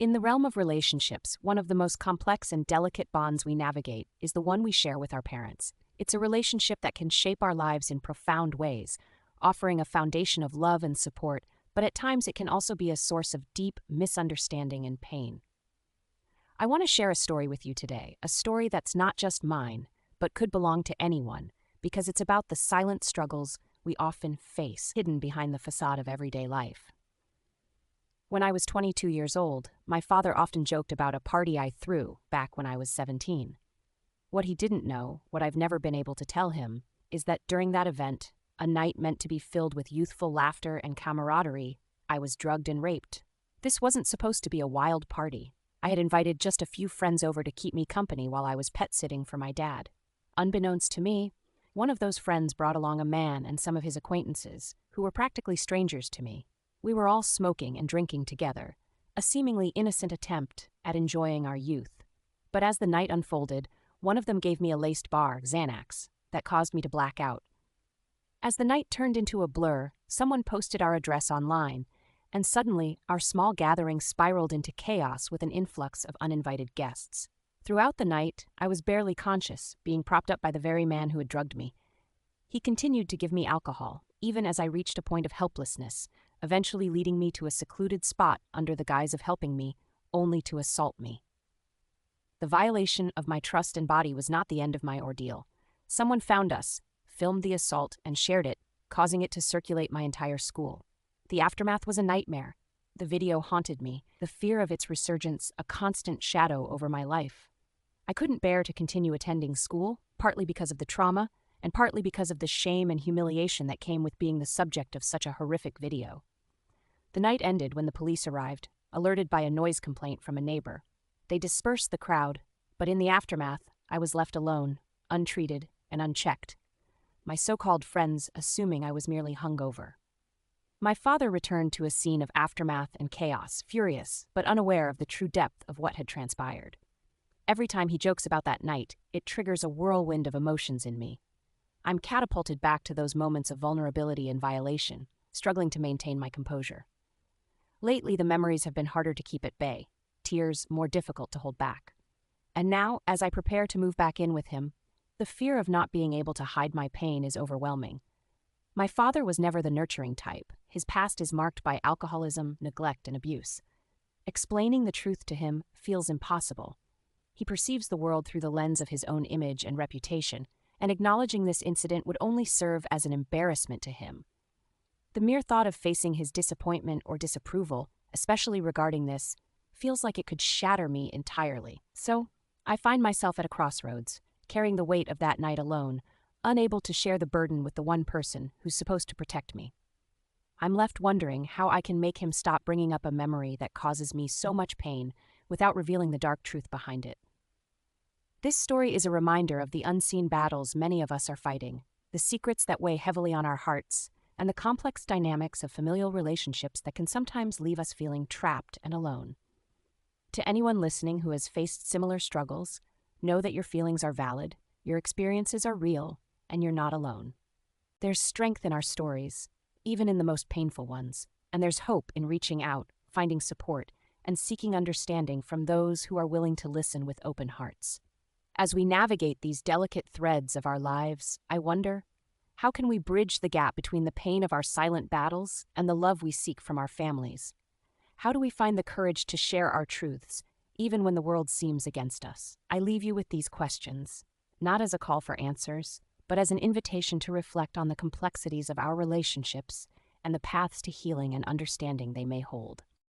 In the realm of relationships, one of the most complex and delicate bonds we navigate is the one we share with our parents. It's a relationship that can shape our lives in profound ways, offering a foundation of love and support, but at times it can also be a source of deep misunderstanding and pain. I want to share a story with you today, a story that's not just mine, but could belong to anyone, because it's about the silent struggles we often face hidden behind the facade of everyday life. When I was 22 years old, my father often joked about a party I threw back when I was 17. What he didn't know, what I've never been able to tell him, is that during that event, a night meant to be filled with youthful laughter and camaraderie, I was drugged and raped. This wasn't supposed to be a wild party. I had invited just a few friends over to keep me company while I was pet-sitting for my dad. Unbeknownst to me, one of those friends brought along a man and some of his acquaintances, who were practically strangers to me. We were all smoking and drinking together, a seemingly innocent attempt at enjoying our youth. But as the night unfolded, one of them gave me a laced bar, Xanax, that caused me to black out. As the night turned into a blur, someone posted our address online, and suddenly our small gathering spiraled into chaos with an influx of uninvited guests. Throughout the night, I was barely conscious, being propped up by the very man who had drugged me. He continued to give me alcohol, even as I reached a point of helplessness, eventually leading me to a secluded spot under the guise of helping me, only to assault me. The violation of my trust and body was not the end of my ordeal. Someone found us, filmed the assault, and shared it, causing it to circulate my entire school. The aftermath was a nightmare. The video haunted me, the fear of its resurgence a constant shadow over my life. I couldn't bear to continue attending school, partly because of the trauma, and partly because of the shame and humiliation that came with being the subject of such a horrific video. The night ended when the police arrived, alerted by a noise complaint from a neighbor. They dispersed the crowd, but in the aftermath, I was left alone, untreated, and unchecked, my so-called friends assuming I was merely hungover. My father returned to a scene of aftermath and chaos, furious, but unaware of the true depth of what had transpired. Every time he jokes about that night, it triggers a whirlwind of emotions in me. I'm catapulted back to those moments of vulnerability and violation, struggling to maintain my composure. Lately, the memories have been harder to keep at bay, tears more difficult to hold back. And now, as I prepare to move back in with him, the fear of not being able to hide my pain is overwhelming. My father was never the nurturing type. His past is marked by alcoholism, neglect, and abuse. Explaining the truth to him feels impossible. He perceives the world through the lens of his own image and reputation, and acknowledging this incident would only serve as an embarrassment to him. The mere thought of facing his disappointment or disapproval, especially regarding this, feels like it could shatter me entirely. So, I find myself at a crossroads, carrying the weight of that night alone, unable to share the burden with the one person who's supposed to protect me. I'm left wondering how I can make him stop bringing up a memory that causes me so much pain without revealing the dark truth behind it. This story is a reminder of the unseen battles many of us are fighting, the secrets that weigh heavily on our hearts, and the complex dynamics of familial relationships that can sometimes leave us feeling trapped and alone. To anyone listening who has faced similar struggles, know that your feelings are valid, your experiences are real, and you're not alone. There's strength in our stories, even in the most painful ones, and there's hope in reaching out, finding support, and seeking understanding from those who are willing to listen with open hearts. As we navigate these delicate threads of our lives, I wonder, how can we bridge the gap between the pain of our silent battles and the love we seek from our families? How do we find the courage to share our truths, even when the world seems against us? I leave you with these questions, not as a call for answers, but as an invitation to reflect on the complexities of our relationships and the paths to healing and understanding they may hold.